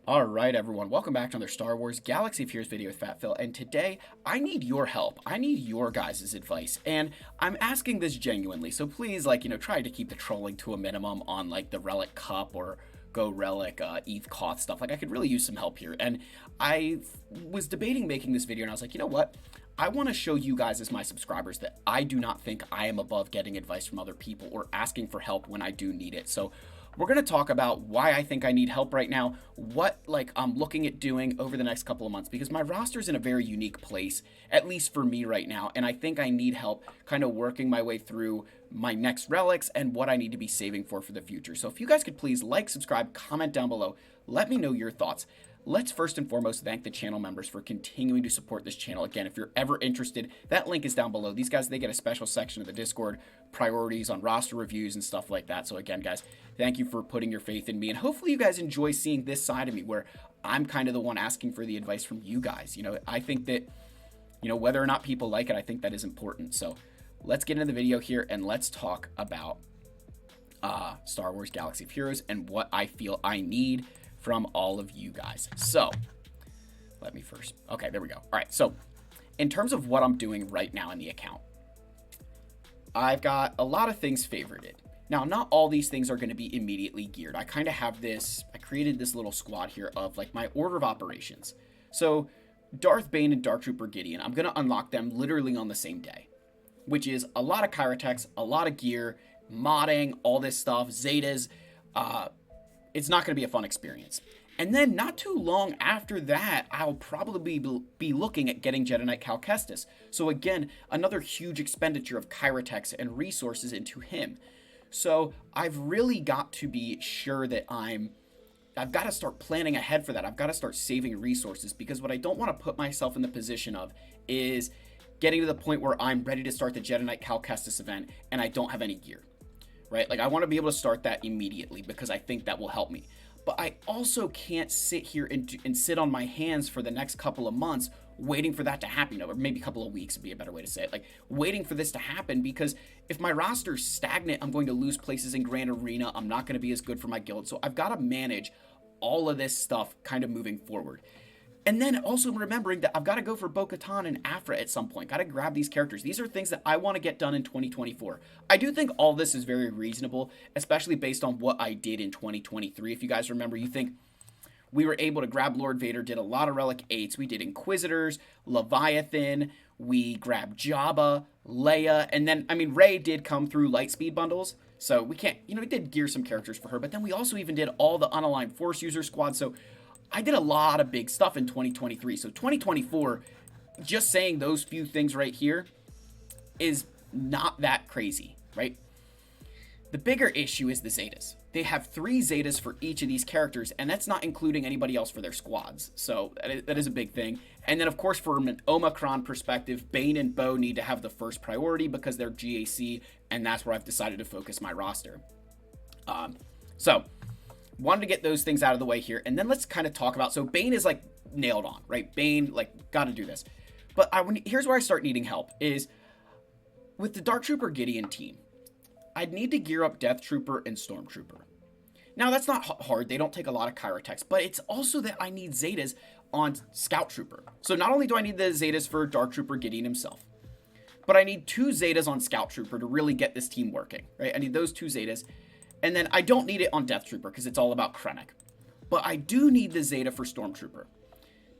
Alright everyone, welcome back to another Star Wars Galaxy of Heroes video with Fat Phil, and today I need your help. I need your guys' advice, and I'm asking this genuinely, so please, try to keep the trolling to a minimum on, the Relic Cup or Go Relic, ETH Koth stuff. I could really use some help here, and I was debating making this video, and I was like, you know what? I want to show you guys as my subscribers that I do not think I am above getting advice from other people or asking for help when I do need it. So we're going to talk about why I think I need help right now, what I'm looking at doing over the next couple of months, because my roster's in a very unique place, at least for me right now, and I think I need help kind of working my way through my next relics and what I need to be saving for the future. So if you guys could please like, subscribe, comment down below, let me know your thoughts. Let's first and foremost thank the channel members for continuing to support this channel. Again, if you're ever interested, that link is down below. These guys, they get a special section of the Discord, priorities on roster reviews and stuff like that. So again, guys, thank you for putting your faith in me. And hopefully you guys enjoy seeing this side of me where I'm kind of the one asking for the advice from you guys. I think that, whether or not people like it, I think that is important. So let's get into the video here and let's talk about Star Wars Galaxy of Heroes and what I feel I need from all of you guys. So let me first, okay, there we go. All right, so in terms of what I'm doing right now in the account, I've got a lot of things favorited. Now, not all these things are going to be immediately geared. I kind of have this, I created this little squad here of my order of operations. So Darth Bane and Dark Trooper Gideon, I'm going to unlock them literally on the same day, which is a lot of Kyrotex, a lot of gear, modding, all this stuff, Zetas. It's not going to be a fun experience. And then not too long after that, I'll probably be looking at getting Jedi Knight Cal Kestis. So again, another huge expenditure of Kyrotex and resources into him. So I've really got to be sure that I've got to start planning ahead for that. I've got to start saving resources, because what I don't want to put myself in the position of is getting to the point where I'm ready to start the Jedi Knight Cal Kestis event and I don't have any gear. Right? I want to be able to start that immediately because I think that will help me. But I also can't sit here and sit on my hands for the next couple of months waiting for that to happen, or maybe a couple of weeks would be a better way to say it. Waiting for this to happen, because if my roster's stagnant, I'm going to lose places in Grand Arena. I'm not going to be as good for my guild. So I've got to manage all of this stuff kind of moving forward. And then also remembering that I've got to go for Bo-Katan and Afra at some point. Got to grab these characters. These are things that I want to get done in 2024. I do think all this is very reasonable, especially based on what I did in 2023. If you guys remember, you think we were able to grab Lord Vader, did a lot of Relic 8s. We did Inquisitors, Leviathan, we grabbed Jabba, Leia, and then, Rey did come through Lightspeed bundles. So we can't, we did gear some characters for her, but then we also even did all the unaligned Force user squad. So I did a lot of big stuff in 2023. So 2024, just saying those few things right here is not that crazy, right? The bigger issue is the Zetas. They have 3 Zetas for each of these characters, and that's not including anybody else for their squads. So that is a big thing. And then, of course, from an Omicron perspective, Bane and Bo need to have the first priority because they're GAC, and that's where I've decided to focus my roster. So wanted to get those things out of the way here, and then let's kind of talk about, so Bane is nailed on, right? Bane, got to do this. But here's where I start needing help, is with the Dark Trooper Gideon team, I'd need to gear up Death Trooper and Stormtrooper. Now, that's not hard. They don't take a lot of Kyrotex, but it's also that I need Zetas on Scout Trooper. So not only do I need the Zetas for Dark Trooper Gideon himself, but I need 2 Zetas on Scout Trooper to really get this team working, right? I need those 2 Zetas. And then I don't need it on Death Trooper because it's all about Krennic. But I do need the Zeta for Stormtrooper,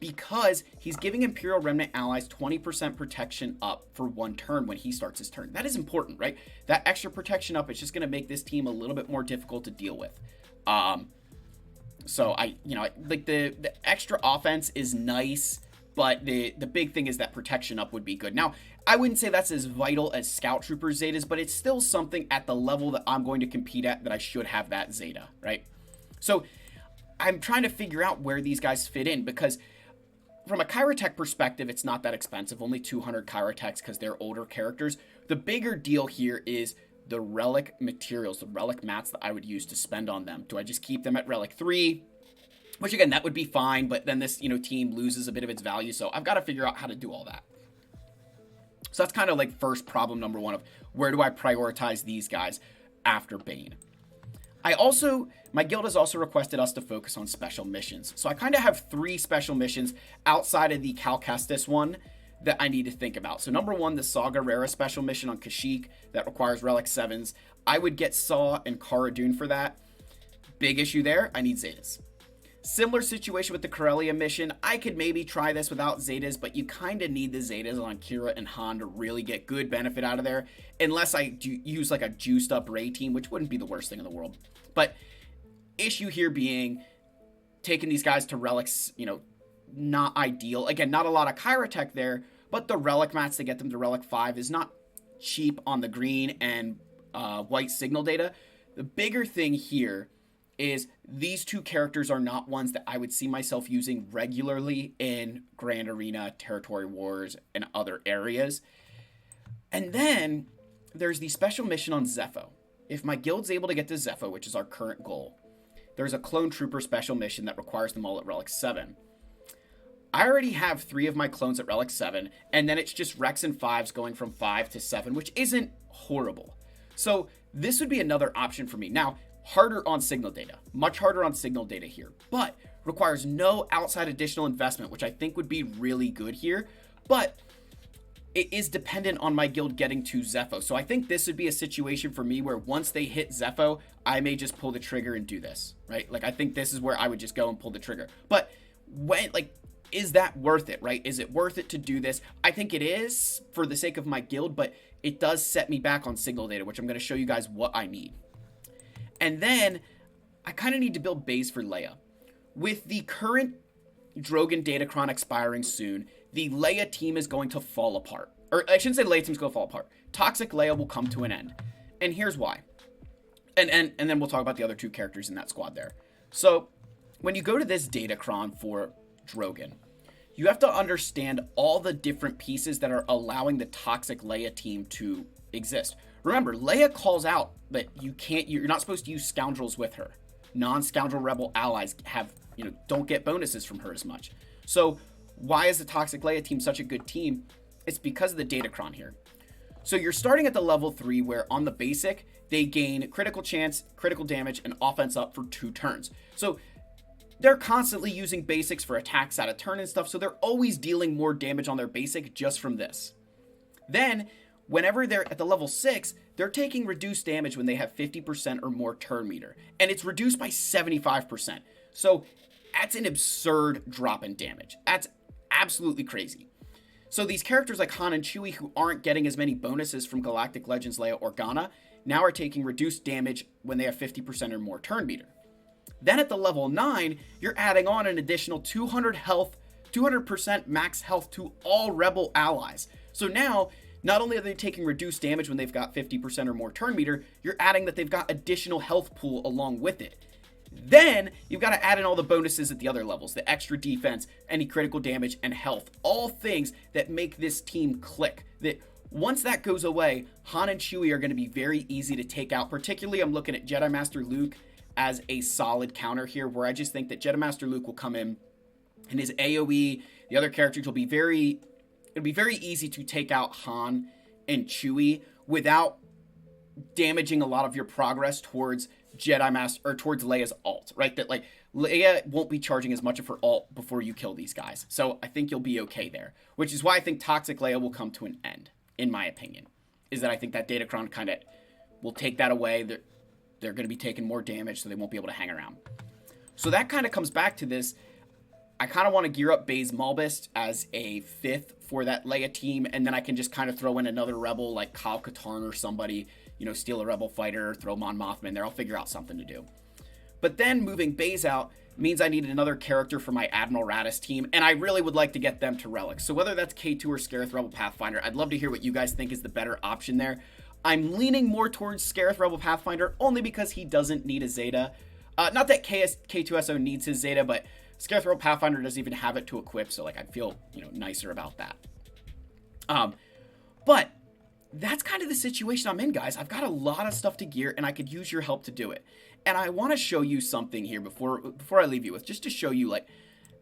because he's giving Imperial Remnant allies 20% protection up for 1 turn when he starts his turn. That is important, right? That extra protection up is just going to make this team a little bit more difficult to deal with. So the extra offense is nice, but the big thing is that protection up would be good. Now, I wouldn't say that's as vital as Scout Trooper Zetas, but it's still something at the level that I'm going to compete at that I should have that Zeta, right? So I'm trying to figure out where these guys fit in, because from a Kyrotech perspective, it's not that expensive, only 200 Kyrotex because they're older characters. The bigger deal here is the relic materials, the relic mats that I would use to spend on them. Do I just keep them at Relic 3? Which again, that would be fine, but then this, team loses a bit of its value. So I've got to figure out how to do all that. So that's kind of first problem number 1 of where do I prioritize these guys after Bane. My guild has also requested us to focus on special missions. So I kind of have 3 special missions outside of the Cal Kestis one that I need to think about. So number 1, the Saga Rara special mission on Kashyyyk that requires Relic 7s. I would get Saw and Cara Dune for that. Big issue there, I need Zetas. Similar situation with the Corellia mission. I could maybe try this without Zetas, but you kind of need the Zetas on Kira and Han to really get good benefit out of there. Unless I use like a juiced up Rey team, which wouldn't be the worst thing in the world. But issue here being taking these guys to relics, not ideal. Again, not a lot of Kyra tech there, but the relic mats to get them to relic 5 is not cheap on the green and white signal data. The bigger thing here is these 2 characters are not ones that I would see myself using regularly in Grand Arena, Territory Wars, and other areas. And then there's the special mission on Zepho. If my guild's able to get to Zepho, which is our current goal, there's a Clone Trooper special mission that requires them all at Relic 7. I already have 3 of my clones at Relic 7, and then it's just Rex and 5s going from 5 to 7, which isn't horrible. So this would be another option for me. Now, harder on signal data, much harder on signal data here, but requires no outside additional investment, which I think would be really good here, but it is dependent on my guild getting to Zepho. So I think this would be a situation for me where once they hit Zepho, I may just pull the trigger and do this, right? Like, I think this is where I would just go and pull the trigger. But when, is that worth it, right? Is it worth it to do this? I think it is for the sake of my guild, but it does set me back on signal data, which I'm going to show you guys what I need. And then I kind of need to build bays for Leia. With the current Drogon Datacron expiring soon, the Leia team is going to fall apart. Or I shouldn't say Leia team's going to fall apart. Toxic Leia will come to an end. And here's why. And then we'll talk about the other 2 characters in that squad there. So when you go to this Datacron for Drogon, you have to understand all the different pieces that are allowing the Toxic Leia team to exist. Remember, Leia calls out that you're not supposed to use scoundrels with her. Non-scoundrel rebel allies don't get bonuses from her as much. So why is the Toxic Leia team such a good team? It's because of the Datacron here. So you're starting at the level 3 where on the basic, they gain critical chance, critical damage, and offense up for 2 turns. So they're constantly using basics for attacks out of turn and stuff, so they're always dealing more damage on their basic just from this. Then, whenever they're at the level 6, they're taking reduced damage when they have 50% or more turn meter. And it's reduced by 75%. So that's an absurd drop in damage. That's absolutely crazy. So these characters like Han and Chewie, who aren't getting as many bonuses from Galactic Legends Leia Organa, now are taking reduced damage when they have 50% or more turn meter. Then at the level 9, you're adding on an additional 200 health, 200% max health to all rebel allies. So now, not only are they taking reduced damage when they've got 50% or more turn meter, you're adding that they've got additional health pool along with it. Then you've got to add in all the bonuses at the other levels, the extra defense, any critical damage, and health. All things that make this team click. That once that goes away, Han and Chewie are going to be very easy to take out. Particularly, I'm looking at Jedi Master Luke as a solid counter here, where I just think that Jedi Master Luke will come in and his AoE, the other characters will be it'll be very easy to take out Han and Chewie without damaging a lot of your progress towards Jedi Master or towards Leia's ult, right? That like Leia won't be charging as much of her ult before you kill these guys. So I think you'll be okay there, which is why I think Toxic Leia will come to an end, in my opinion, is that I think that Datacron kind of will take that away. They're going to be taking more damage, so they won't be able to hang around. So that kind of comes back to this. I kind of want to gear up Baze Malbist as a 5th for that Leia team, and then I can just kind of throw in another rebel like Kyle Katarn or somebody, steal a rebel fighter, throw Mon Mothma in there. I'll figure out something to do. But then moving Baze out means I needed another character for my Admiral Raddus team, and I really would like to get them to relics. So whether that's K2 or Scarith Rebel Pathfinder, I'd love to hear what you guys think is the better option there. I'm leaning more towards Scarith Rebel Pathfinder only because he doesn't need a Zeta. Not that K2SO needs his Zeta, but Scarith Rebel Pathfinder doesn't even have it to equip, so I feel nicer about that. But that's kind of the situation I'm in, guys. I've got a lot of stuff to gear, and I could use your help to do it. And I want to show you something here before I leave you with, just to show you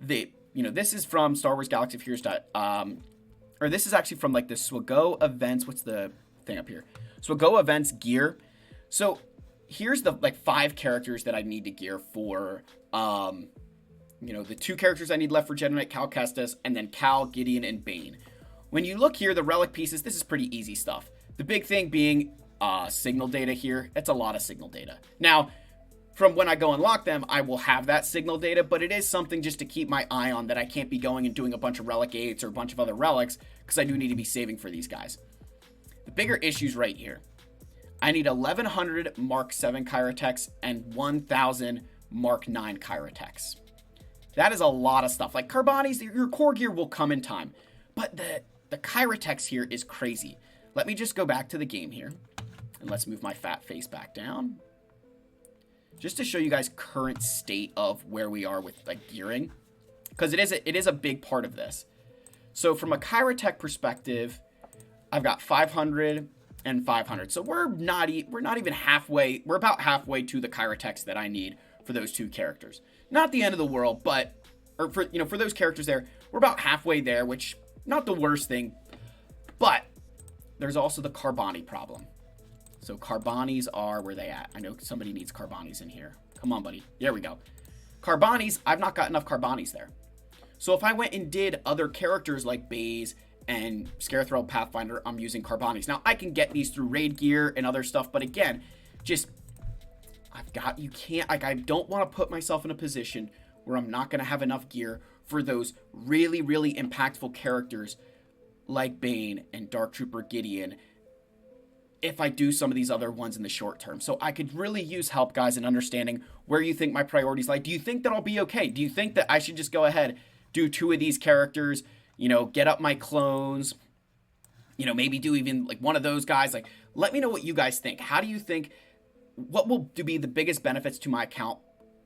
this is from Star Wars Galaxy of Heroes. Or this is actually from the Swago events. What's the thing up here? Swago events gear. So here's the like 5 characters that I need to gear for, the 2 characters I need left for Jedi Knight, Cal Kestis, and then Cal, Gideon, and Bane. When you look here, the relic pieces, this is pretty easy stuff. The big thing being signal data here. It's a lot of signal data. Now, from when I go unlock them, I will have that signal data, but it is something just to keep my eye on, that I can't be going and doing a bunch of relic 8s or a bunch of other relics, because I do need to be saving for these guys. The bigger issue's right here. I need 1100 Mark 7 Kyrotex and 1000 Mark 9 Kyrotex. That is a lot of stuff. Like Carbonis, your core gear will come in time, but the Kyrotex here is crazy. Let me just go back to the game here, and let's move my fat face back down, just to show you guys current state of where we are with like gearing, because it is a big part of this. So from a Kyrotech perspective, I've got 500 and 500. So we're not even halfway. We're about halfway to the Kyrotechs that I need for those 2 characters. Not the end of the world, but for those characters there, we're about halfway there, which not the worst thing. But there's also the Carboni problem. So Carbonis are, where they at? I know somebody needs Carbonis in here. Come on, buddy. There we go. Carbonis, I've not got enough Carbonis there. So if I went and did other characters like Baze and Scarethrall Pathfinder, I'm using Carbonis. Now, I can get these through raid gear and other stuff, but again, I don't want to put myself in a position where I'm not going to have enough gear for those really, really impactful characters like Bane and Dark Trooper Gideon, if I do some of these other ones in the short term. So I could really use help, guys, in understanding where you think my priorities lie. Do you think that I'll be okay? Do you think that I should just go ahead, do 2 of these characters, get up my clones, maybe do even like one of those guys? Like, let me know what you guys think. How do you think, what will be the biggest benefits to my account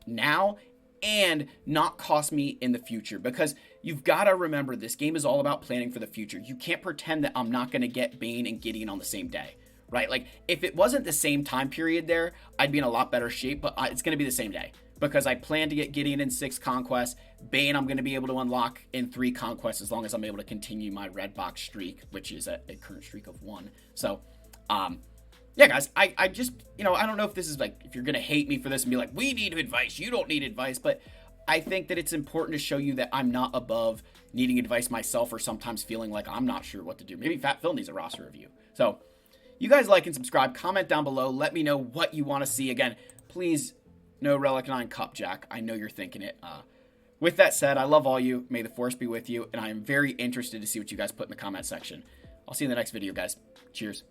now and not cost me in the future? Because you've got to remember, this game is all about planning for the future. You can't pretend that I'm not going to get Bane and Gideon on the same day. Right? Like, if it wasn't the same time period there, I'd be in a lot better shape, but it's going to be the same day, because I plan to get Gideon in 6 conquests. Bane, I'm going to be able to unlock in 3 conquests, as long as I'm able to continue my red box streak, which is a current streak of 1. So, yeah, guys, I just, I don't know if this is like, if you're going to hate me for this and be like, we need advice, you don't need advice, but I think that it's important to show you that I'm not above needing advice myself, or sometimes feeling like I'm not sure what to do. Maybe Fat Phil needs a roster review. So, you guys like and subscribe, comment down below, let me know what you want to see. Again, please, no Relic 9 Cupjack. I know you're thinking it. With that said, I love all you. May the Force be with you, and I am very interested to see what you guys put in the comment section. I'll see you in the next video, guys. Cheers.